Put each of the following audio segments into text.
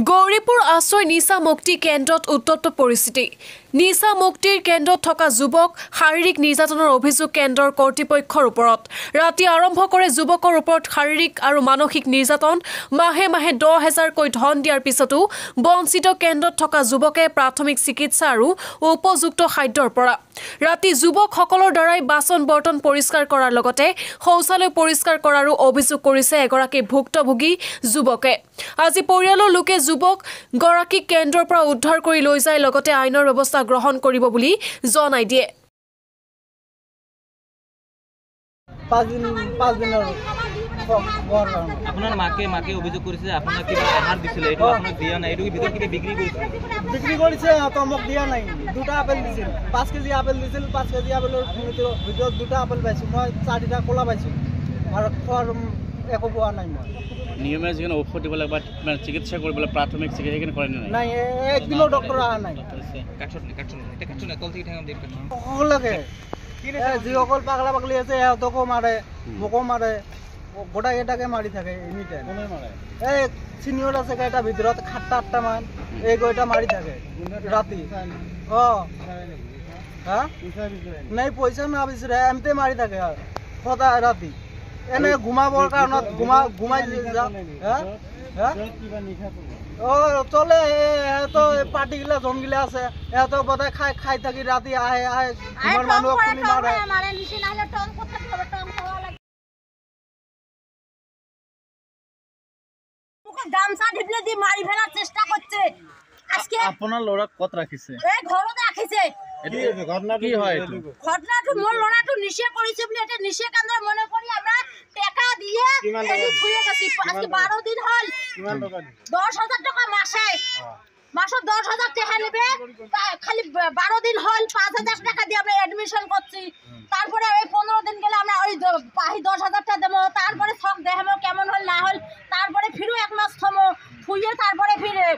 গৌৰীপুৰ আশ্ৰয় নিশা মুক্তি কেন্দ্ৰত উত্তপ্ত পৰিস্থিতি। নিশা মুক্তিৰ কেন্দ্ৰত থকা যুৱক শাৰীৰিক নিৰ্যাতনৰ অভিযোগ কেন্দ্ৰৰ কৰ্তৃপক্ষৰ ওপৰত। ৰাতি আৰম্ভ কৰে যুৱকৰ ওপৰত শাৰীৰিক আৰু মানসিক নিৰ্যাতন। মাহে মাহে 10,000কৈ ধন দিয়াৰ পিছতো বঞ্চিত কেন্দ্ৰত থকা যুৱকে প্ৰাথমিক চিকিৎসা আৰু উপযুক্ত খাদ্যৰ পৰা। ৰাতি যুৱকসকলৰ দ্বাৰাই বাচন বৰ্তন পৰিষ্কাৰ কৰাৰ লগতে শৌচালয় পৰিষ্কাৰ কৰাৰো অভিযোগ কৰিছে এগৰাকী ভুক্তভোগী যুৱকে। আজি পৰিয়ালৰ লোকে যুৱক গৰাকীক কেন্দ্ৰৰ পৰা উদ্ধাৰ কৰি লৈ যায়, লগতে আইনৰ ব্যৱস্থা গ্ৰহণ কৰিব বুলি জনাই দিয়ে। আপোনাৰ মাকে অভিযোগ কৰিছে আপোনাক কিবা আহাৰ দিছিলে, এইটো আপোনাক দিয়া নাই, এইটো ভিতৰত কিবা বিক্ৰী কৰিছে তো মোক দিয়া নাই। 2টা আপেল দিছিল, 5 কেজি আপেল দিছিল। 5 কেজি আপেলৰ ভিতৰত 2টা আপেল পাইছোঁ, মই 4টা কলা পাইছোঁ আৰু খোৱাৰ একো পোৱা নাই। মই নিয়মীয়া যিখিনি ঔষধ দিব লাগে বা চিকিৎসা কৰিবলৈ প্ৰাথমিক চিকিৎসা সেইখিনি কৰে নাই? একদিনো ডক্টৰ অহা নাই। সকলোকে যিসকল পাগলা পাগলি আছে সিহঁতকো মাৰে, মোকো মাৰে, গোটাকেইটাকে মাৰি থাকে এনি টাইম। এই চিনিয়ৰ আছে কেইটা ভিতৰত 7-8টা মান, এই গইটা মাৰি থাকে ৰাতি। নাই পইচা না বিচাৰে, এমতে মাৰি থাকে সদায় ৰাতি। এনে ঘুমাবৰ কাৰণত ঘুমাই চলে। সিহঁতৰ পাৰ্টিগিলা জনগিলা আছে, সিহঁতৰ বোধহয় খাই থাকি ৰাতি আহে মানুহক খুলি মাৰে। গামছা ঢিপলে দি মারি ফেলার চেষ্টা করছে। আজকে আপনার লড়া কত রাখিছে? এই ঘরতে রাখিছে। কি হয় এটা? ঘটনাটো মোর লড়াটো নিশে করিছে বলে এটা নিশে কান্দা মনে করি আমরা টাকা দিয়ে এটি ছুঁয়ে গেছি। আজকে 12 দিন হল। 10,000 টাকা মাসে। মাসে 10,000 টাকা নেবে, খালি 12 দিন হল 5,000 টাকা দিয়ে আমরা এডমিশন করছি। তারপরে ওই 15 দিন গেলে আমরা ওই 10,000 টাকা দেবো, তারপরে সব দেখাবো কেমন হল না হল, তারপরে ফিরও 1 মাস থমো থুইয়ে তারপরে ফিরে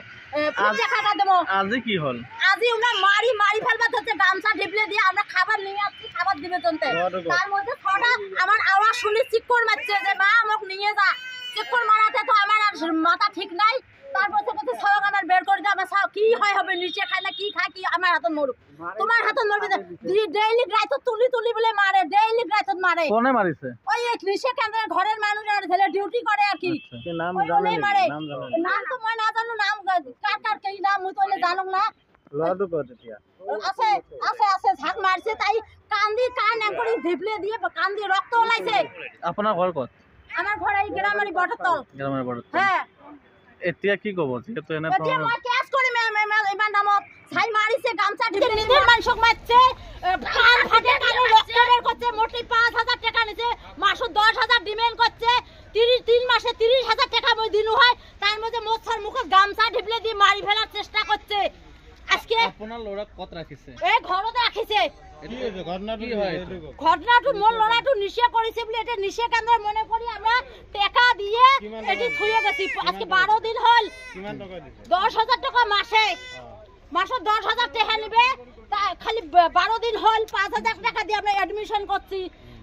টাকাটা দেবো। আজি কি হল? আজি ওনা মারি ফেলবা হচ্ছে, গামছা ঢিপলে দিয়ে আমরা খাবার নিয়ে আসছি, খাবার দিবে জনতে। তার মধ্যে ছটা আমার আওয়াজ শুনে চিক্কর মারছে যে মা আমাকে নিয়ে যা। চিক্কর মারাতে তো আমার আর মাথা ঠিক নাই। তারপর থেকে সব আমার বের করে দিয়ে আমার সব কি হয় হবে, নিচে খায় না কি খায় কি আমার হাতত মরুক, তোমার হাতত মরবে। ডেইলি রাইত তুলি বলে মারে, ডেইলি রাইত মারে। কোনে মারিছে? ওই নিচে কেন্দ্রের ঘরের মানুষ আর ছেলে ডিউটি করে আর কি। নাম জানেন? মারে নাম নাম তো মই না জানো, নাম কার কি নাম মুই তো জানো না। লড়াটো কত দিয়া? আছে ঝাক মারছে, তাই কান্দি কান একড়ি ঢিপলে দিয়ে কান্দি রক্ত ওলাইছে। আপনার ঘর কত? আমার ঘর এই গ্রামের বটতল। গ্রামের বটতল। হ্যাঁ। এতিয়া কি কব? যেহেতু এনে তো এতিয়া মই কেস কৰি ইমান নামত ছাই মাৰিছে, গামছা ঢিপলে নিজের মানুষক মারছে, কান ফাটে কানে রক্ত বের করছে। মোটি 5,000 টাকা নিছে, মাসে 10,000 ডিমান্ড করছে। 3 মাসে 30,000 টাকা মই দিনু হয়, তার মধ্যে মোছার মুখে গামছা ঢিপলে দিয়ে মারি ফেলার চেষ্টা করছে। আজকে আপনার লড়া কত রাখিছে? এই ঘরতে রাখিছে। ঘটনাটো মোর লড়াটো নিশে করেছে বলে এটা নিশে কেন্দ্র মনে করি আমরা টাকা দিয়ে এটি ছুঁয়ে গেছি। আজকে 12 দিন হল। 10,000 টাকা মাসে। মাসে 10,000 টাকা নেবে, খালি 12 দিন হল 5,000 টাকা দিয়ে আমরা এডমিশন করছি।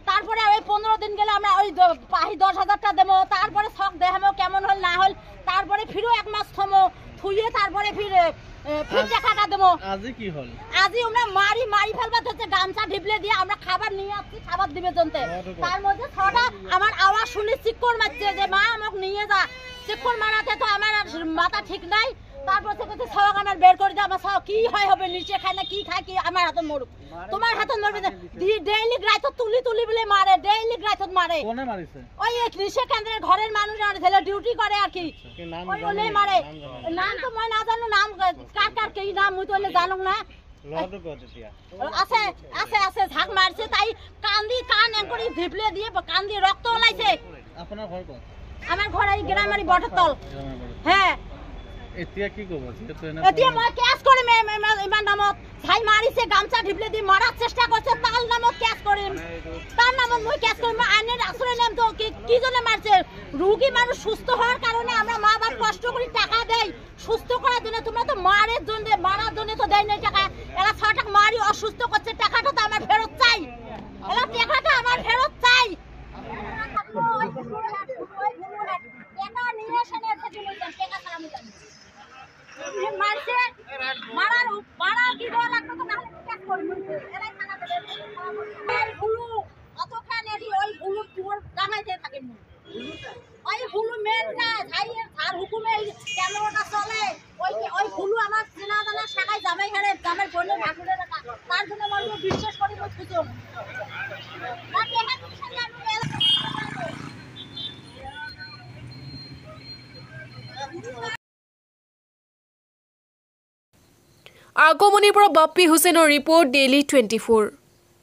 তারপরে ওই 15 দিন গেলে আমরা ওই 10,000 টাকা দেবো, তারপরে সব দেখাবো কেমন হল না হল, তারপরে ফিরও 1 মাস থমো থুইয়ে তারপরে ফিরে টাকাটা দেবো। আজি কি হল? আজি আমরা মারি ফেলবা হচ্ছে, গামছা ঢিপলে দিয়ে আমরা খাবার নিয়ে আসছি, খাবার দিবে জনতে। তার মধ্যে ছটা আমার আওয়াজ শুনে চিক্কর মারছে যে মা আমাকে নিয়ে যা। চিক্কর মারাতে তো আমার আর মাথা ঠিক নাই। তারপর থেকে সব আমার বের করে দিয়ে আমার সব কি হয় হবে, নিচে খায় না কি খায় কি আমার হাতত মরুক, তোমার হাতত মরবে। ডেইলি রাইত তুলি বলে মারে, ডেইলি রাইত মারে। কোনে মারিছে? ওই নিচে কেন্দ্রের ঘরের মানুষ আর ছেলে ডিউটি করে আর কি। ওই ওলে মারে। নাম তো মই না জানো, নাম কার কি নাম মুই তো জানো না। আছে ঝাক মারছে, তাই কান্দি কান একড়ি ঢিপলে দিয়ে কান্দি রক্ত ওলাইছে। আপনার ঘর কত? আমার ঘর এই গ্রামের বটতল। হ্যাঁ। এতিয়া কি কব? এতিয়া মই কেস কৰি ইমান নামত ছাই মারিছে, গামছা ঢিপলে দিয়ে মারার চেষ্টা করছে, তার নামত কেস করিম। তার নামত মই কেস করিম। আইনের আশ্রয় নেম তো কি জন্য মারছে? রোগী মানুষ সুস্থ হওয়ার কারণে আমরা মা বাপ কষ্ট করে টাকা দেই সুস্থ করার জন্য। তোমরা তো মারার জন্য তো দেয় না টাকা। এরা 6 টাকা মারি অসুস্থ করছে, টাকাটা তো আমার ফেরত চাই। এরা টাকাটা আমার ফেরত চাই। টাকা নিয়ে এসে টাকা ছাড়া চালাই দিয়ে থাকিম ওই ফুলু মেন কাজ আর হুকুমে ক্যামেরাটা চলে ওই ফুলু আমার চেনা জানা শাখায় জামাই ঘরে জামাই বোনের ভাগুরে রাখা তার জন্য আমি বিশ্বাস করি মই খুঁজো না দেখা সঙ্গে আমি আগমনিৰ পৰা বাপ্পী হুছেইনৰ ৰিপৰ্ট ডেইলি 24